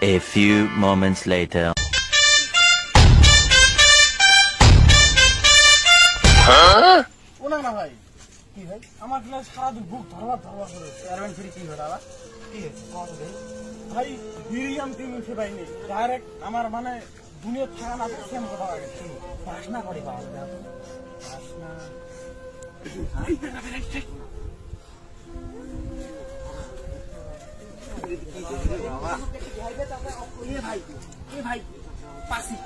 A few moments later. ওনা না ভাই কি ভাই আমার ক্লাস সারাদিন বুক ধরবার করে চেয়ারম্যান ফ্রি কি হয় দাদা কি ভাই বিরিয়াম টিম উঠে পাইনি ডাইরেক্ট আমার মানে দুনিয়া থাকা না সেম কথা আগে পাশনা করে পাওয়া যায় পাশনা ভাই পাসি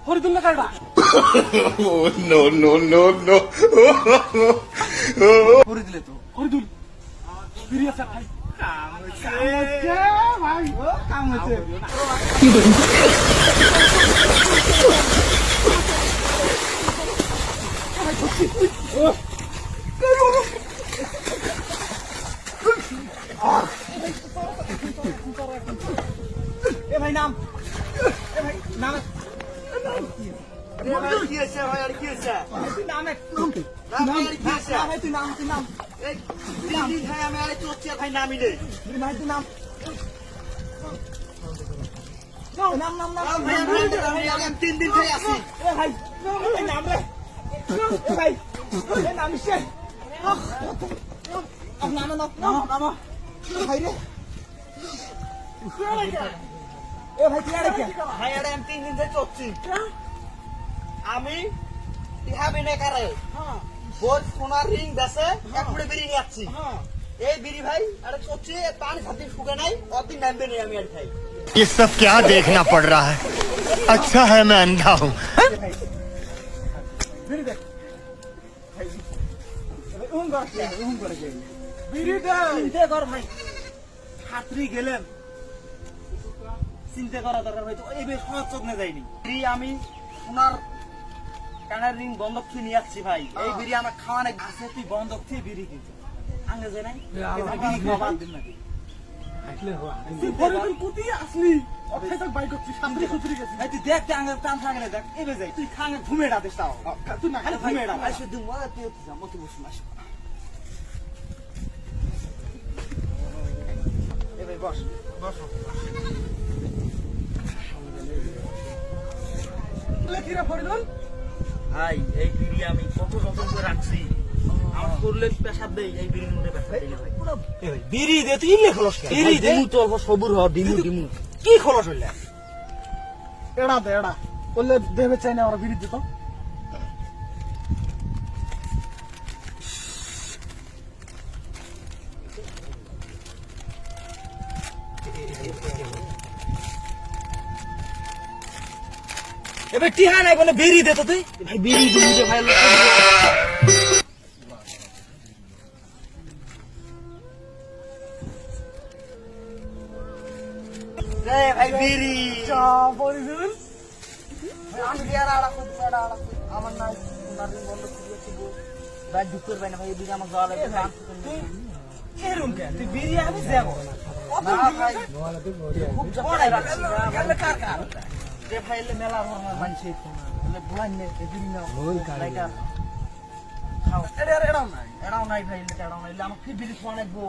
হরিদুল্লাহ কারবা no, no, no, no. করে দিলে তো হরিদুল ফিরে আসা ভাই ভাই কাম হচ্ছে এ ভাই নাম এ ভাই নাম কি আছে ভাই আর কি আছে তুই নাম এক নাম কি আছে ভাই তুই নাম এই দিন ভাই আমি আরে চোচ্ছি ভাই নামই নেই ভাই তুই নাম নাম ভাই আমি 3 দিন থেকে আছি এ ভাই নাম রে এ ভাই এ নাম সে নাম ভাই রে এ ভাই কি আরে কি ভাই আরে আমি 3 দিন থেকে চোচ্ছি আমি ইহাবি নে করে বহুত সোনার রিং দেশে একপুরে বিড়ি নিয়ে যাচ্ছি এই বিড়ি ভাই আরে চোচ্ছি পানি খাতি শুকে নাই অদিন নামবে নেই আমি আর খাই ये सब क्या देखना पड़ रहा है? अच्छा है मैं अंधा हूँ। বিড়ি দেখ ভাই করে গেল বিড়ি দে কর ভাই ছাত্রী গেলেন চিন্তা করা দরকার ভাই তো এই বেশ সহজ চোখ না যায়নি বিড়ি আমি সোনার কানের রিং বন্ধক থেকে নিয়ে আসছি ভাই এই বিড়ি আমার খাওয়ানো আছে তুই বন্ধক থেকে বিড়ি কিনছিস আঙ্গে যায় নাই বিড়ি খাওয়া দিন নাকি তুই বড়দিন কুতি আসলি অক্ষয় তক বাইক করছিস সামনে খুচরি গেছিস ভাই তুই দেখ আঙ্গে টান থাকে না দেখ এবে যাই তুই খাঙ্গে ঘুমে ডাদিস তাও তুই না খালি ঘুমে ডাদ আইসো তুই মা তুই যা মত বসু না এ ভাই বস লেখিরা ফরিদুল ভাই এই বিড়ি আমি কত যত্ন করে রাখছি আমার করলে পেশাব দেই এই বিড়ির মধ্যে পেশাব দেই ভাই পুরো বিড়ি দে তুই ইলে খলস বিড়ি দে তো অল্প সবুর হ ডিমু কি খলস হইলা এড়া দে এড়া বললে দেবে চাই না আমরা বিড়ি দিত এবার টিহা নাই বলে বিড়ি দে তো তুই ভাই বিড়ি দিবি যে ভাই ভাই বিড়ি পরিদুল আমি বিয়ার আড়া করতে আমার নাই বন্ধ ভাই দুপুর ভাই না ভাই বিড়ি আমার জল তুই এরকম কে তুই বিড়ি আমি যাবো খুব জড়াই রাখছি কার যে ভাইলে মেলা ভরনা মানছে বলে বুলান নে দিন না লাইকা খাও এড়াও নাই ভাই এড়াও নাই আমার কি বিড়ি খাওয়া লাগবো